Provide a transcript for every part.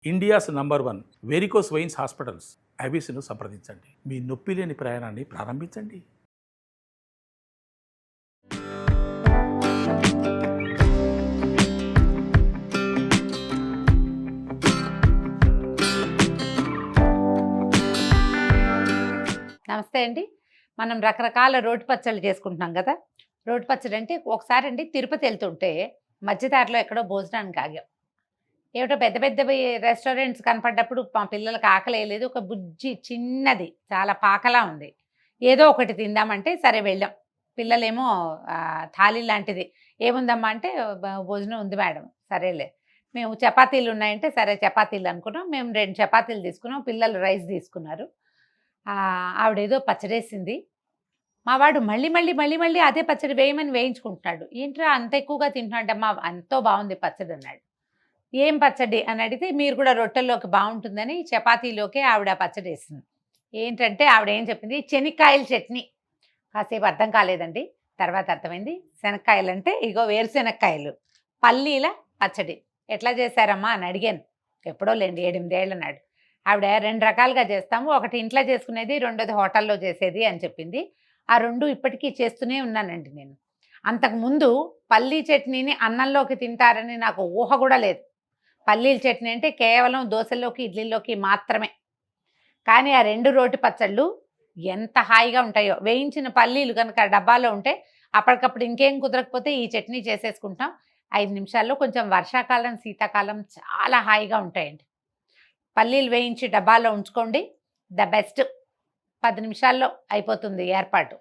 India's number 1 varicose veins hospitals ఐబీసీను సంప్రదించండి. మీ నొప్పి లేని ప్రయాణాన్ని ప్రారంభించండి. నమస్తే అండి. మనం రకరకాల రోటి పచ్చళ్ళు చేసుకుంటున్నాం కదా. రోటి పచ్చడి అంటే ఒకసారి అండి తిరుపతి వెళ్తుంటే మధ్యదారిలో ఎక్కడో భోజనానికి ఆగాం. ఏమిటో పెద్ద పెద్దవి రెస్టారెంట్స్ కనపడ్డప్పుడు మా పిల్లలకి ఆకలేయలేదు. ఒక బుజ్జి చిన్నది చాలా పాకలా ఉంది. ఏదో ఒకటి తిందామంటే సరే వెళ్ళాం. పిల్లలేమో థాలీ లాంటిది ఏముందమ్మా అంటే భోజనం ఉంది మేడం. సరేలే, మేము చపాతీలు ఉన్నాయంటే సరే చపాతీలు అనుకున్నాం. మేము 2 చపాతీలు తీసుకున్నాం, పిల్లలు రైస్ తీసుకున్నారు. ఆవిడేదో పచ్చడేసింది. మా వాడు మళ్ళీ మళ్ళీ మళ్ళీ మళ్ళీ అదే పచ్చడి వేయమని వేయించుకుంటున్నాడు. ఏంట్రా అంత ఎక్కువగా తింటున్నాడమ్మా, ఎంతో బాగుంది పచ్చడి అన్నాడు. ఏం పచ్చడి అని అడిగితే మీరు కూడా రొట్టెల్లోకి బాగుంటుందని చపాతీలోకే ఆవిడ పచ్చడి వేసింది. ఏంటంటే ఆవిడ ఏం చెప్పింది, శనక్కాయల చట్నీ. కాసేపు అర్థం కాలేదండి, తర్వాత అర్థమైంది. శనక్కాయలు అంటే ఇగో వేరుశెనక్కాయలు, పల్లీల పచ్చడి. ఎట్లా చేశారమ్మా అని అడిగాను. ఎప్పుడో లేండి 7-8 ఏళ్ళ నాడు. ఆవిడ 2 రకాలుగా చేస్తాము, ఒకటి ఇంట్లో చేసుకునేది, రెండోది హోటల్లో చేసేది అని చెప్పింది. ఆ 2 ఇప్పటికీ చేస్తూనే ఉన్నానండి నేను. అంతకుముందు పల్లీ చట్నీని అన్నంలోకి తింటారని నాకు ఊహ కూడా లేదు. పల్లీల చట్నీ అంటే కేవలం దోశల్లోకి ఇడ్లీలోకి మాత్రమే. కానీ ఆ 2 రోటి పచ్చళ్ళు ఎంత హాయిగా ఉంటాయో. వేయించిన పల్లీలు కనుక డబ్బాలో ఉంటే అప్పటికప్పుడు ఇంకేం కుదరకపోతే ఈ చట్నీ చేసేసుకుంటాం 5 నిమిషాల్లో. కొంచెం వర్షాకాలం శీతాకాలం చాలా హాయిగా ఉంటాయండి. పల్లీలు వేయించి డబ్బాలో ఉంచుకోండి, ద బెస్ట్. 10 నిమిషాల్లో అయిపోతుంది ఏర్పాటు.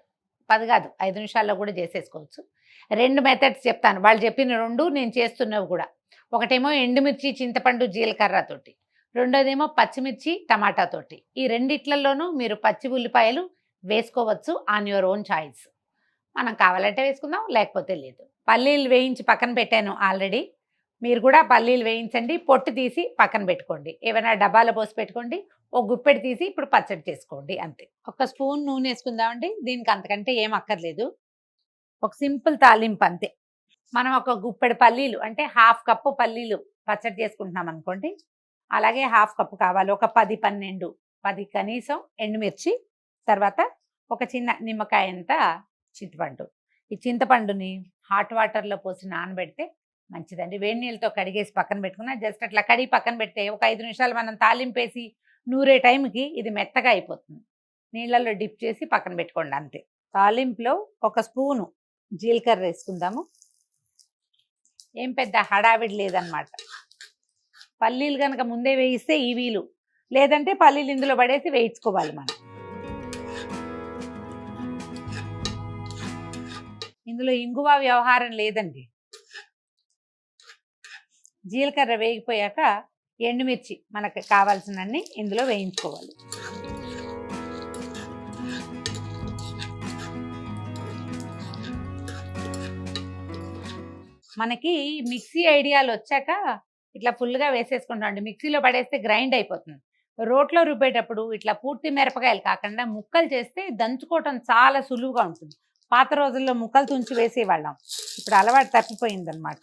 10 కాదు 5 నిమిషాల్లో కూడా చేసేసుకోవచ్చు. 2 మెథడ్స్ చెప్తాను, వాళ్ళు చెప్పిన 2 నేను చేస్తున్నవి కూడా. ఒకటేమో ఎండుమిర్చి చింతపండు జీలకర్రతోటి, రెండోదేమో పచ్చిమిర్చి టమాటాతోటి. ఈ రెండిట్లలోనూ మీరు పచ్చి ఉల్లిపాయలు వేసుకోవచ్చు, ఆన్ యువర్ ఓన్ చాయిస్. మనం కావాలంటే వేసుకుందాం, లేకపోతే లేదు. పల్లీలు వేయించి పక్కన పెట్టాను ఆల్రెడీ. మీరు కూడా పల్లీలు వేయించండి, పొట్టు తీసి పక్కన పెట్టుకోండి. ఏమైనా డబ్బాలో పోసి పెట్టుకోండి, ఒక గుప్పెడు తీసి ఇప్పుడు పచ్చడి చేసుకోండి, అంతే. 1 స్పూన్ నూనె వేసుకుందామండి. దీనికి అంతకంటే ఏం అక్కర్లేదు, ఒక సింపుల్ తాలింపు అంతే. మనం ఒక గుప్పెడు పల్లీలు అంటే 1/2 కప్పు పల్లీలు పచ్చడి చేసుకుంటున్నాం అనుకోండి, అలాగే 1/2 కప్పు కావాలి. ఒక 10 కనీసం ఎండుమిర్చి, తర్వాత ఒక చిన్న నిమ్మకాయ అంత చింతపండు. ఈ చింతపండుని హాట్ వాటర్లో పోసి నానబెడితే మంచిదండి. వేడి నీళ్ళతో కడిగేసి పక్కన పెట్టుకున్నా, జస్ట్ అట్లా కడిగి పక్కన పెడితే ఒక 5 నిమిషాలు మనం తాలింపేసి నూరే టైంకి ఇది మెత్తగా అయిపోతుంది. నీళ్ళల్లో డిప్ చేసి పక్కన పెట్టుకోండి, అంతే. తాలింపులో 1 స్పూను జీలకర్ర వేసుకుందాము. ఏం పెద్ద హడావిడి లేదనమాట. పల్లీలు కనుక ముందే వేయిస్తే ఈ వీలు, లేదంటే పల్లీలు ఇందులో పడేసి వేయించుకోవాలి మనం. ఇందులో ఇంగువ వ్యవహారం లేదండి. జీలకర్ర వేగిపోయాక ఎండుమిర్చి మనకు కావాల్సినన్ని ఇందులో వేయించుకోవాలి. మనకి మిక్సీ ఐడియాలు వచ్చాక ఇట్లా ఫుల్గా వేసేసుకుంటామండి. మిక్సీలో పడేస్తే గ్రైండ్ అయిపోతుంది. రోట్లో రుబ్బేటప్పుడు ఇట్లా పూర్తి మిరపకాయలు కాకుండా ముక్కలు చేస్తే దంచుకోవటం చాలా సులువుగా ఉంటుంది. పాత రోజుల్లో ముక్కలు తుంచి వేసేవాళ్ళం, ఇప్పుడు అలవాటు తప్పిపోయిందనమాట.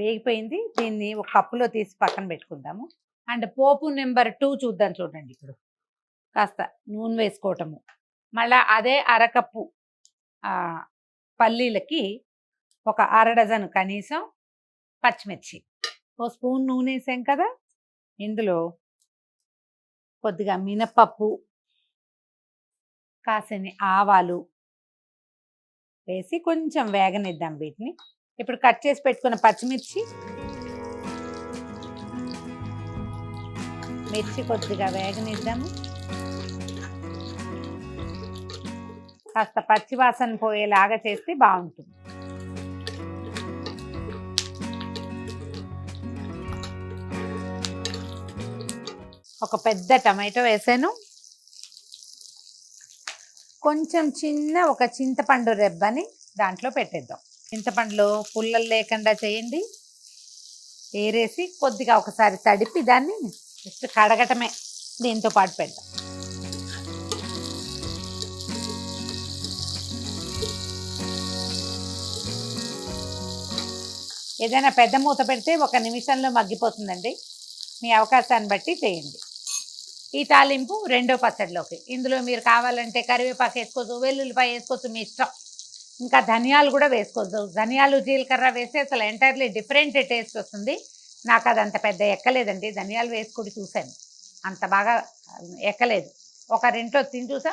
వేగిపోయింది, దీన్ని ఒక కప్పులో తీసి పక్కన పెట్టుకుందాము. అండ్ పోపు నెంబర్ 2 చూద్దాం. చూడండి, ఇప్పుడు కాస్త నూనె వేసుకోవటము, మళ్ళీ అదే అరకప్పు పల్లీలకి ఒక 1/2 డజన్ కనీసం పచ్చిమిర్చి. 1 స్పూన్ నూనె వేసాం కదా, ఇందులో కొద్దిగా మినపప్పు, కాసిని ఆవాలు వేసి కొంచెం వేగనిద్దాం వీటిని. ఇప్పుడు కట్ చేసి పెట్టుకున్న పచ్చిమిర్చి, మిర్చి కొద్దిగా వేగనిద్దాము. కాస్త పచ్చివాసన పోయేలాగా చేస్తే బాగుంటుంది. ఒక పెద్ద టమాటో వేసాను, కొంచెం చిన్న ఒక చింతపండు రెబ్బని దాంట్లో పెట్టేద్దాం. చింతపండులో పుల్లలు లేకుండా చేయండి. ఏరేసి కొద్దిగా ఒకసారి తడిపి దాన్ని జస్ట్ కడగటమే దీంతో పాటు పెడదాం. ఏదైనా పెద్ద మూత పెడితే 1 నిమిషంలో మగ్గిపోతుందండి. మీ అవకాశాన్ని బట్టి చేయండి. ఈ తాలింపు రెండో పచ్చడిలోకి. ఇందులో మీరు కావాలంటే కరివేపాకు వేసుకోవచ్చు, వెల్లుల్లిపాయ వేసుకోవచ్చు, మీ ఇష్టం. ఇంకా ధనియాలు కూడా వేసుకోవచ్చు. ధనియాలు జీలకర్ర వేస్తే అసలు ఎంటైర్లీ డిఫరెంట్ టేస్ట్ వస్తుంది. నాకు అది అంత పెద్ద ఎక్కలేదండి. ధనియాలు వేసుకుని చూశాను, అంత బాగా ఎక్కలేదు. ఒకరింట్లో తిని చూసా,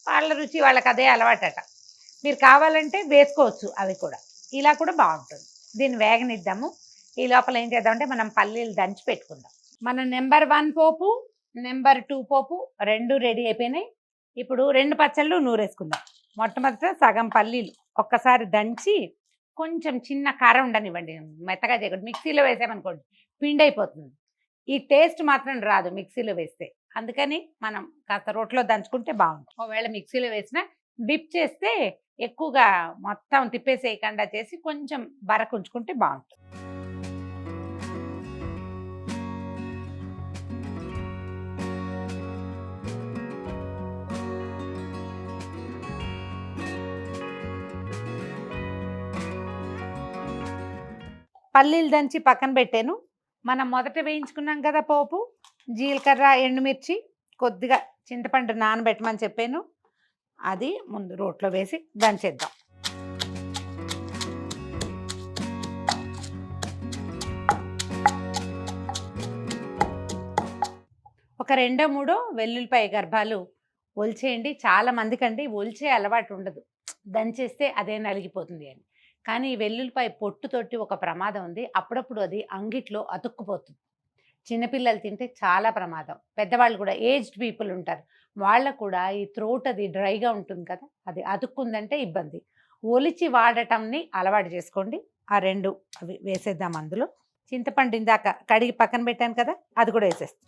వాళ్ళ రుచి వాళ్ళకి అదే అలవాటట. మీరు కావాలంటే వేసుకోవచ్చు అవి కూడా. ఇలా కూడా బాగుంటుంది. దీన్ని వేగనిద్దాము. ఈ లోపల ఏం చేద్దామంటే మనం పల్లీలు దంచి పెట్టుకుందాం. మన నెంబర్ 1 పోపు, నెంబర్ 2 పోపు 2 రెడీ అయిపోయినాయి. ఇప్పుడు 2 పచ్చళ్ళు నూరేసుకుందాం. మొట్టమొదట సగం పల్లీలు ఒక్కసారి దంచి కొంచెం చిన్న కారం ఉండనివ్వండి, మెత్తగా చేయకూడదు. మిక్సీలో వేసామనుకోండి పిండి అయిపోతుంది. ఈ టేస్ట్ మాత్రం రాదు మిక్సీలో వేస్తే. అందుకని మనం కాస్త రోట్లో దంచుకుంటే బాగుంటుంది. ఒకవేళ మిక్సీలో వేసినా డిప్ చేస్తే ఎక్కువగా మొత్తం తిప్పేసేయకుండా చేసి కొంచెం బరకుంచుకుంటే బాగుంటుంది. పల్లీలు దంచి పక్కన పెట్టాను. మనం మొదట వేయించుకున్నాం కదా పోపు, జీలకర్ర, ఎండుమిర్చి, కొద్దిగా చింతపండు నానబెట్టమని చెప్పాను. అది ముందు రోట్లో వేసి దంచేద్దాం. ఒక 2-3 వెల్లుల్లిపాయ గర్భాలు ఒలిచేయండి. చాలా మందికండి ఒలిచే అలవాటు ఉండదు, దంచేస్తే అదే నలిగిపోతుంది అని. కానీ ఈ వెల్లుల్లిపాయ పొట్టుతోటి ఒక ప్రమాదం ఉంది. అప్పుడప్పుడు అది అంగిట్లో అతుక్కుపోతుంది. చిన్నపిల్లలు తింటే చాలా ప్రమాదం. పెద్దవాళ్ళు కూడా, ఏజ్డ్ పీపుల్ ఉంటారు, వాళ్ళకు కూడా ఈ థ్రోట్ అది డ్రైగా ఉంటుంది కదా, అది అతుక్కుందంటే ఇబ్బంది. ఒలిచి వాడటంని అలవాటు చేసుకోండి. ఆ 2 అవి వేసేద్దాం. అందులో చింతపండు ఇందాక కడిగి పక్కన పెట్టాను కదా, అది కూడా వేసేస్తాం.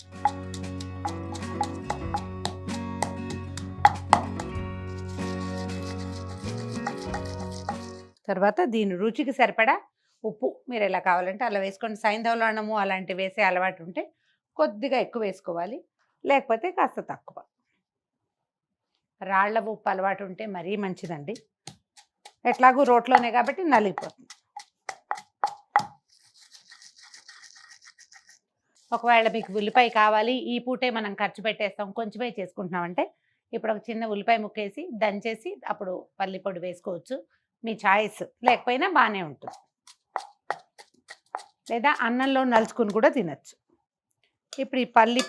తర్వాత దీని రుచికి సరిపడా ఉప్పు మీరు ఎలా కావాలంటే అలా వేసుకోండి. సైంధవ అన్నము అలాంటివి వేసే అలవాటు ఉంటే కొద్దిగా ఎక్కువ వేసుకోవాలి, లేకపోతే కాస్త తక్కువ. రాళ్ల ఉప్పు అలవాటు ఉంటే మరీ మంచిదండి. ఎట్లాగూ రోట్లోనే కాబట్టి నలిగిపోతుంది. ఒకవేళ మీకు ఉల్లిపాయ కావాలి, ఈ పూటే మనం ఖర్చు పెట్టేస్తాం, కొంచెమే చేసుకుంటున్నామంటే ఇప్పుడు ఒక చిన్న ఉల్లిపాయ ముక్కేసి దంచేసి అప్పుడు పల్లి పొడి వేసుకోవచ్చు. మీ చాయిస్, లేకపోయినా బాగానే ఉంటుంది. లేదా అన్నంలో నలుచుకుని కూడా తినచ్చు. ఇప్పుడు ఈ పల్లి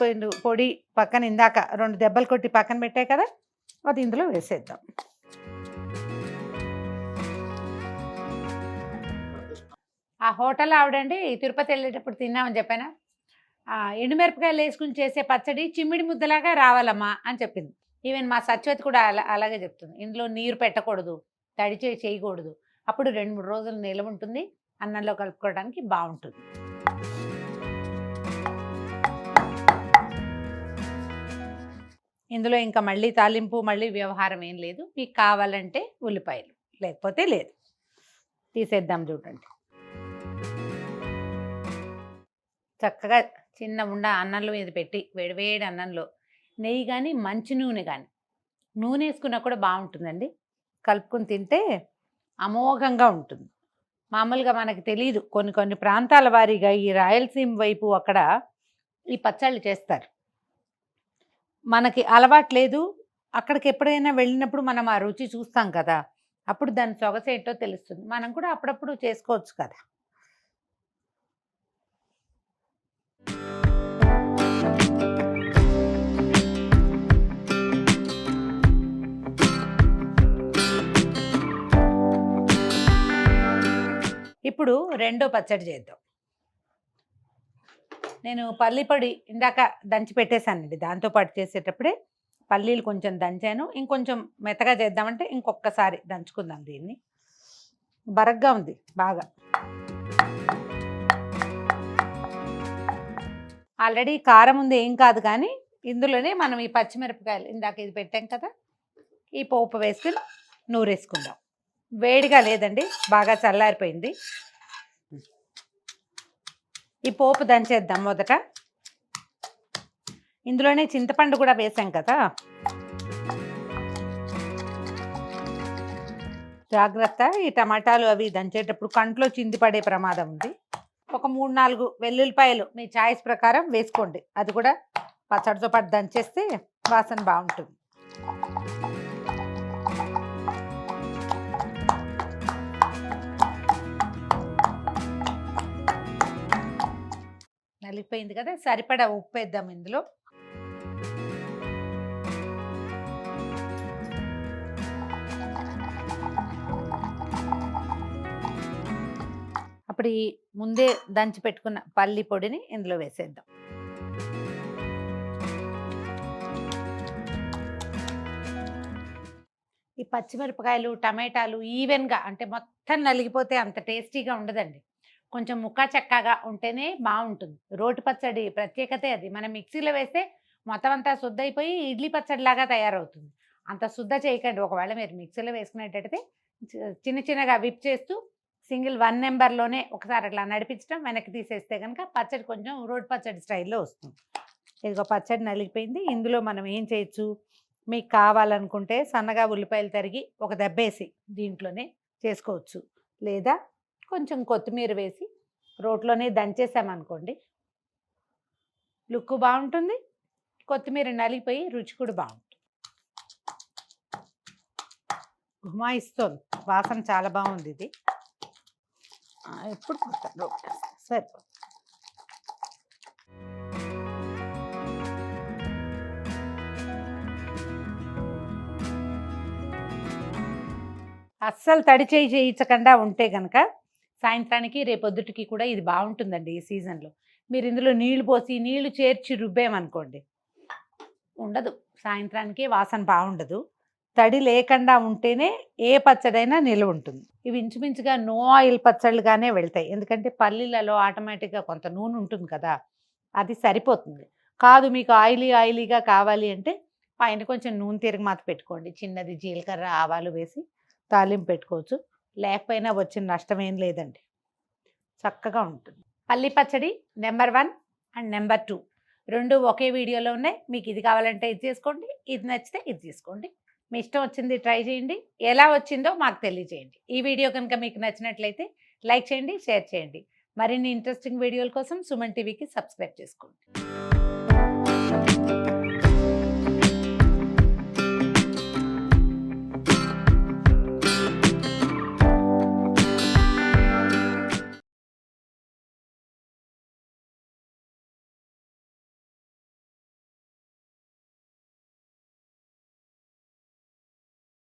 పొడి పక్కన ఇందాక 2 దెబ్బలు కొట్టి పక్కన పెట్టాయి కదా, అది ఇందులో వేసేద్దాం. ఆ హోటల్ ఆవిడండి తిరుపతి వెళ్ళేటప్పుడు తిన్నామని చెప్పానా, ఎండుమిరపకాయలు వేసుకుని చేసే పచ్చడి చిమ్మిడి ముద్దలాగా రావాలమ్మా అని చెప్పింది. ఈవెన్ మా సత్యవతి కూడా అలాగే చెప్తుంది. ఇందులో నీరు పెట్టకూడదు, తడి చేయకూడదు. అప్పుడు 2-3 రోజులు నిలవ ఉంటుంది, అన్నంలో కలుపుకోవడానికి బాగుంటుంది. ఇందులో ఇంకా మళ్ళీ తాలింపు మళ్ళీ వ్యవహారం ఏం లేదు. మీకు కావాలంటే ఉల్లిపాయలు, లేకపోతే లేదు. తీసేద్దాం. చూడండి, చక్కగా చిన్న ఉండ అన్నంలో మీద పెట్టి వేడివేడి అన్నంలో నెయ్యి కానీ మంచి నూనె కానీ, నూనె వేసుకున్నా కూడా బాగుంటుందండి. కలుపుకొని తింటే అమోఘంగా ఉంటుంది. మామూలుగా మనకు తెలియదు, కొన్ని ప్రాంతాల వారీగా ఈ రాయలసీమ వైపు అక్కడ ఈ పచ్చళ్ళు చేస్తారు. మనకి అలవాటు లేదు. అక్కడికి ఎప్పుడైనా వెళ్ళినప్పుడు మనం ఆ రుచి చూస్తాం కదా, అప్పుడు దాని సొగసేంటో తెలుస్తుంది. మనం కూడా అప్పుడప్పుడు చేసుకోవచ్చు కదా. ఇప్పుడు రెండో పచ్చడి చేద్దాం. నేను పల్లి పొడి ఇందాక దంచి పెట్టేశానండి. దాంతోపాటు చేసేటప్పుడే పల్లీలు కొంచెం దంచాను. ఇంకొంచెం మెత్తగా చేద్దామంటే ఇంకొకసారి దంచుకుందాం. దీన్ని బరగ్గా ఉంది బాగా. ఆల్రెడీ కారం ఉంది, ఏం కాదు. కానీ ఇందులోనే మనం ఈ పచ్చిమిరపకాయలు ఇందాక ఇది పెట్టాం కదా, ఈ పోపు వేసుకుని నూరేసుకుందాం. వేడిగా లేదండి, బాగా చల్లారిపోయింది. ఈ పోపు దంచేద్దాం. మొదట ఇందులోనే చింతపండు కూడా వేసాం కదా, జాగ్రత్త, ఈ టమాటాలు అవి దంచేటప్పుడు కంట్లో చింది పడే ప్రమాదం ఉంది. ఒక 3-4 వెల్లుల్లిపాయలు మీ చాయిస్ ప్రకారం వేసుకోండి. అది కూడా పచ్చడితో పాటు దంచేస్తే వాసన బాగుంటుంది. నలిగిపోయింది కదా, సరిపడా ఉప్పు వేద్దాం ఇందులో. అప్పుడు ఈ ముందే దంచి పెట్టుకున్న పల్లి పొడిని ఇందులో వేసేద్దాం. ఈ పచ్చిమిరపకాయలు టమాటాలు ఈవెన్గా అంటే మొత్తం నలిగిపోతే అంత టేస్టీగా ఉండదండి. కొంచెం ముక్క చెక్కగా ఉంటేనే బాగుంటుంది. రోటి పచ్చడి ప్రత్యేకతే అది. మనం మిక్సీలో వేస్తే మొత్తం అంతా శుద్ధ అయిపోయి ఇడ్లీ పచ్చడిలాగా తయారవుతుంది. అంత శుద్ధ చేయకండి. ఒకవేళ మీరు మిక్సీలో వేసుకునేటట్టయితే చిన్న చిన్నగా విప్ చేస్తూ సింగిల్ 1 నెంబర్లోనే ఒకసారి అట్లా నడిపించడం, వెనక్కి తీసేస్తే కనుక పచ్చడి కొంచెం రోటి పచ్చడి స్టైల్లో వస్తుంది. ఇదిగో పచ్చడి నలిగిపోయింది. ఇందులో మనం ఏం చేయొచ్చు, మీకు కావాలనుకుంటే సన్నగా ఉల్లిపాయలు తరిగి ఒక దెబ్బేసి దీంట్లోనే చేసుకోవచ్చు. లేదా కొంచెం కొత్తిమీర వేసి రోట్లోనే దంచేసామనుకోండి, లుక్ బాగుంటుంది. కొత్తిమీర నలిగిపోయి రుచి కూడా బాగుంటుంది. గుమాయిస్తుంది, వాసన చాలా బాగుంది ఇది. ఎప్పుడు సరే, అస్సలు తడి చేయి చేయించకుండా ఉంటే కనుక సాయంత్రానికి రేపొద్దుటికి కూడా ఇది బాగుంటుందండి. ఈ సీజన్లో మీరు ఇందులో నీళ్లు పోసి నీళ్లు చేర్చి రుబ్బేమనుకోండి ఉండదు, సాయంత్రానికి వాసన బాగుండదు. తడి లేకుండా ఉంటేనే ఏ పచ్చడైనా నిల్వ ఉంటుంది. ఇవి ఇంచుమించుగా నో ఆయిల్ పచ్చళ్ళుగానే వెళ్తాయి. ఎందుకంటే పల్లీలలో ఆటోమేటిక్గా కొంత నూనె ఉంటుంది కదా, అది సరిపోతుంది. కాదు మీకు ఆయిలీగా కావాలి అంటే పైన కొంచెం నూనె తిరగమాత పెట్టుకోండి. చిన్నది జీలకర్ర ఆవాలు వేసి తాలింపు పెట్టుకోవచ్చు. లేకపోయినా వచ్చిన నష్టం ఏం లేదండి, చక్కగా ఉంటుంది. పల్లి పచ్చడి నెంబర్ 1 అండ్ నెంబర్ 2 రెండు ఒకే వీడియోలో ఉన్నాయి. మీకు ఇది కావాలంటే ఇది చేసుకోండి, ఇది నచ్చితే ఇది తీసుకోండి. మీ ఇష్టం వచ్చింది ట్రై చేయండి. ఎలా వచ్చిందో మాకు తెలియజేయండి. ఈ వీడియో కనుక మీకు నచ్చినట్లయితే లైక్ చేయండి, షేర్ చేయండి. మరిన్ని ఇంట్రెస్టింగ్ వీడియోల కోసం సుమన్ టీవీకి సబ్స్క్రైబ్ చేసుకోండి.